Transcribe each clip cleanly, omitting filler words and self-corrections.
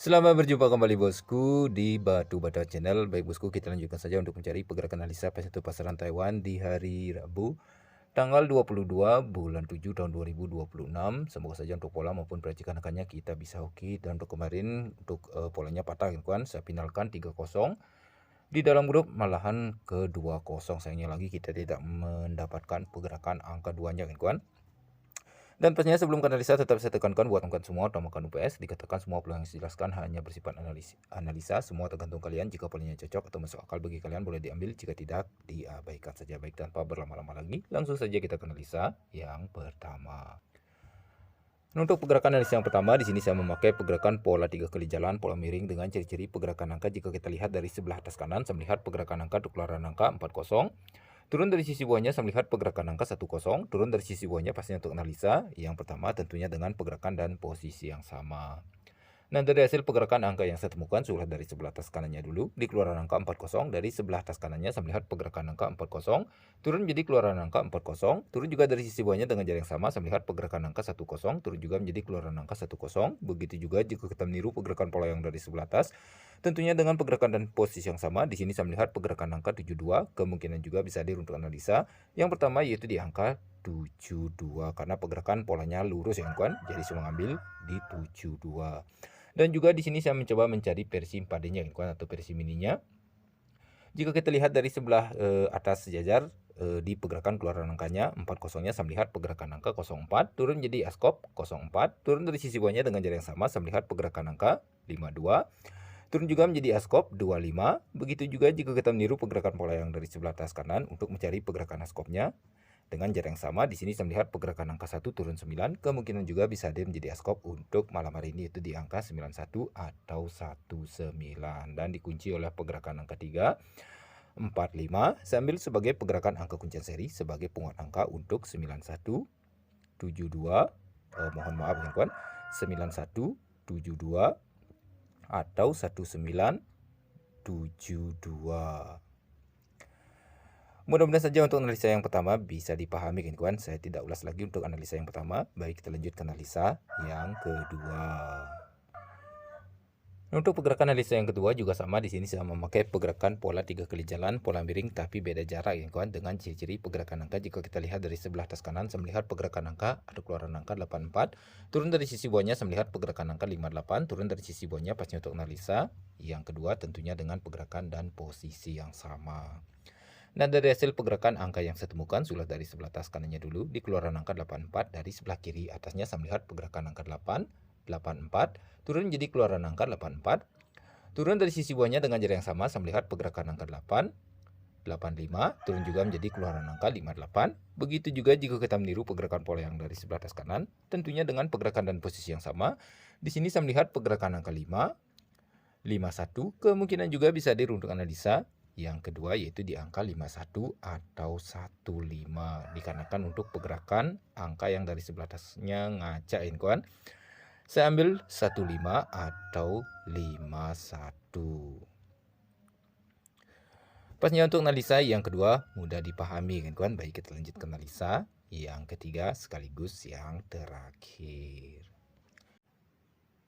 Selamat berjumpa kembali bosku di Batu Bata Channel. Baik bosku, kita lanjutkan saja untuk mencari pergerakan analisa PS1 pasaran Taiwan di hari Rabu tanggal 22 bulan 7 tahun 2026. Semoga saja untuk pola maupun percikan angkanya kita bisa hoki. Dan untuk kemarin untuk polanya patah kawan, saya finalkan 3-0 di dalam grup, malahan ke 2-0. Sayangnya lagi kita tidak mendapatkan pergerakan angka 2-nya kawan. Dan pastinya sebelum ke analisa tetap saya tekankan buat teman semua utamakan UPS. Dikatakan semua peluang yang dijelaskan hanya bersifat analisa. Semua tergantung kalian. Jika polanya cocok atau masuk akal bagi kalian boleh diambil. Jika tidak, diabaikan saja. Baik, tanpa berlama-lama lagi, langsung saja kita ke analisa yang pertama. Untuk pergerakan analisa yang pertama, di sini saya memakai pergerakan pola 3 kali jalan, pola miring dengan ciri-ciri pergerakan angka. Jika kita lihat dari sebelah atas kanan, saya melihat pergerakan angka untuk keluaran angka 40. Turun dari sisi bawahnya saya melihat pergerakan angka 10, turun dari sisi bawahnya pastinya untuk analisa. Yang pertama tentunya dengan pergerakan dan posisi yang sama. Nah, dari hasil pergerakan angka yang saya temukan, sudah dari sebelah atas kanannya dulu, di keluaran angka 40, dari sebelah atas kanannya saya melihat pergerakan angka 40, turun menjadi keluaran angka 40, turun juga dari sisi bawahnya dengan jarak yang sama, saya melihat pergerakan angka 10, turun juga menjadi keluaran angka 10. Begitu juga jika kita meniru pergerakan pola yang dari sebelah atas, tentunya dengan pergerakan dan posisi yang sama. Di sini saya melihat pergerakan angka 72, kemungkinan juga bisa hadir untuk analisa. Yang pertama yaitu di angka 72, karena pergerakan polanya lurus ya kawan, jadi saya mengambil di 72. Dan juga di sini saya mencoba mencari versi 4D-nya kawan, atau versi mininya. Jika kita lihat dari sebelah atas sejajar di pergerakan keluaran angkanya 40-nya, saya melihat pergerakan angka 04, turun jadi askop 04, turun dari sisi bawahnya dengan jarak yang sama, saya melihat pergerakan angka 52, turun juga menjadi askop 25. Begitu juga jika kita meniru pergerakan pola yang dari sebelah atas kanan untuk mencari pergerakan askopnya. Dengan jarak yang sama, di sini saya melihat pergerakan angka 1 turun 9, kemungkinan juga bisa hadir menjadi askop untuk malam hari ini, itu di angka 91 atau 19. Dan dikunci oleh pergerakan angka 3, 45, saya ambil sebagai pergerakan angka kuncian seri sebagai penguat angka untuk 91, 72, mohon maaf ya kawan, 91, 72 atau 1972. Mudah-mudahan saja untuk analisa yang pertama bisa dipahami kawan. Saya tidak ulas lagi untuk analisa yang pertama. Baik, kita lanjut ke analisa yang kedua. Untuk pergerakan analisa yang kedua juga sama. Di sini saya memakai pergerakan pola 3 kali jalan, pola miring tapi beda jarak kawan, dengan ciri-ciri pergerakan angka. Jika kita lihat dari sebelah atas kanan, saya melihat pergerakan angka atau keluaran angka 84, turun dari sisi bawahnya saya melihat pergerakan angka 58, turun dari sisi bawahnya pastinya untuk analisa. Yang kedua tentunya dengan pergerakan dan posisi yang sama. Dan dari hasil pergerakan angka yang saya temukan, sudah dari sebelah atas kanannya dulu, di keluaran angka 84, dari sebelah kiri atasnya saya melihat pergerakan angka 8, 84, turun menjadi keluaran angka 84, turun dari sisi bawahnya dengan jarak yang sama, saya melihat pergerakan angka 8, 85, turun juga menjadi keluaran angka 58. Begitu juga jika kita meniru pergerakan pola yang dari sebelah atas kanan, tentunya dengan pergerakan dan posisi yang sama. Di sini saya melihat pergerakan angka 5, 51, kemungkinan juga bisa hadir untuk analisa. Yang kedua yaitu di angka 51 atau 15, dikarenakan untuk pergerakan angka yang dari sebelah atasnya ngacain kawan. Saya ambil 15 atau 51. Pasnya untuk analisa yang kedua mudah dipahami kawan. Baik, kita lanjut ke analisa yang ketiga sekaligus yang terakhir.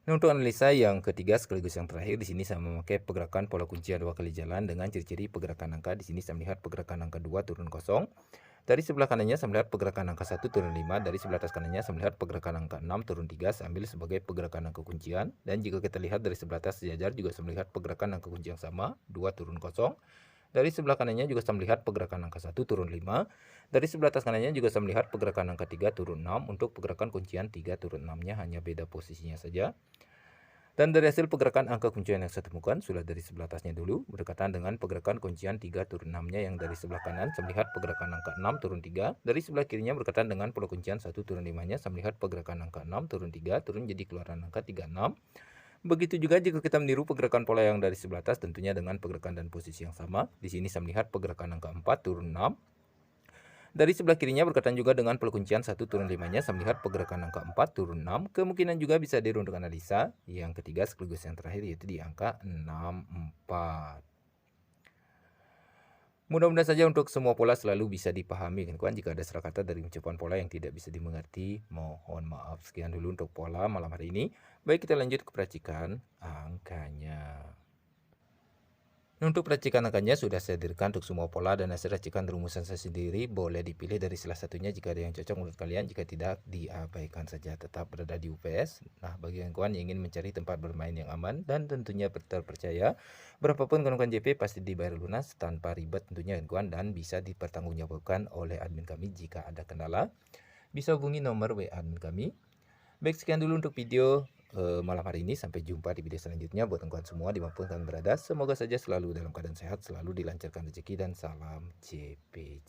Nah, untuk analisa yang ketiga sekaligus yang terakhir, di sini saya memakai pergerakan pola kuncian 2 kali jalan dengan ciri-ciri pergerakan angka. Di sini saya melihat pergerakan angka 2 turun 0. Dari sebelah kanannya saya melihat pergerakan angka 1 turun 5. Dari sebelah atas kanannya saya melihat pergerakan angka 6 turun 3. Saya ambil sebagai pergerakan angka kuncian. Dan jika kita lihat dari sebelah atas sejajar juga saya melihat pergerakan angka kunci yang sama, 2 turun 0. Dari sebelah kanannya juga saya melihat pergerakan angka 1 turun 5. Dari sebelah atas kanannya juga saya melihat pergerakan angka 3 turun 6. Untuk pergerakan kuncian 3 turun 6-nya hanya beda posisinya saja. Dan dari hasil pergerakan angka kuncian yang saya temukan, sudah dari sebelah atasnya dulu, berdekatan dengan pergerakan kuncian 3 turun 6-nya yang dari sebelah kanan, saya melihat pergerakan angka 6 turun 3. Dari sebelah kirinya berdekatan dengan pola kuncian 1 turun 5-nya, saya melihat pergerakan angka 6 turun 3, turun jadi keluaran angka 36. Begitu juga jika kita meniru pergerakan pola yang dari sebelah atas, tentunya dengan pergerakan dan posisi yang sama. Di sini saya melihat pergerakan angka 4 turun 6. Dari sebelah kirinya berkaitan juga dengan perkuncian 1 turun 5-nya, saya melihat pergerakan angka 4 turun 6, kemungkinan juga bisa hadir untuk analisa. Yang ketiga sekaligus yang terakhir yaitu di angka 64. Mudah-mudahan saja untuk semua pola selalu bisa dipahami kawan. Jika ada salah kata dari ucapan pola yang tidak bisa dimengerti, mohon maaf. Sekian dulu untuk pola malam hari ini. Baik, kita lanjut ke peracikan angkanya. Untuk peracikan angkanya sudah saya hadirkan untuk semua pola dan hasil racikan rumusan saya sendiri. Boleh dipilih dari salah satunya jika ada yang cocok menurut kalian. Jika tidak, diabaikan saja. Tetap berada di UPS. Nah, bagi kawan yang ingin mencari tempat bermain yang aman dan tentunya terpercaya, berapapun kawan JP pasti dibayar lunas tanpa ribet tentunya kawan, dan bisa dipertanggungjawabkan oleh admin kami jika ada kendala. Bisa hubungi nomor WA admin kami. Baik, sekian dulu untuk video malam hari ini. Sampai jumpa di video selanjutnya buat kawan semua dimanapun kalian berada. Semoga saja selalu dalam keadaan sehat, selalu dilancarkan rezeki, dan salam JP.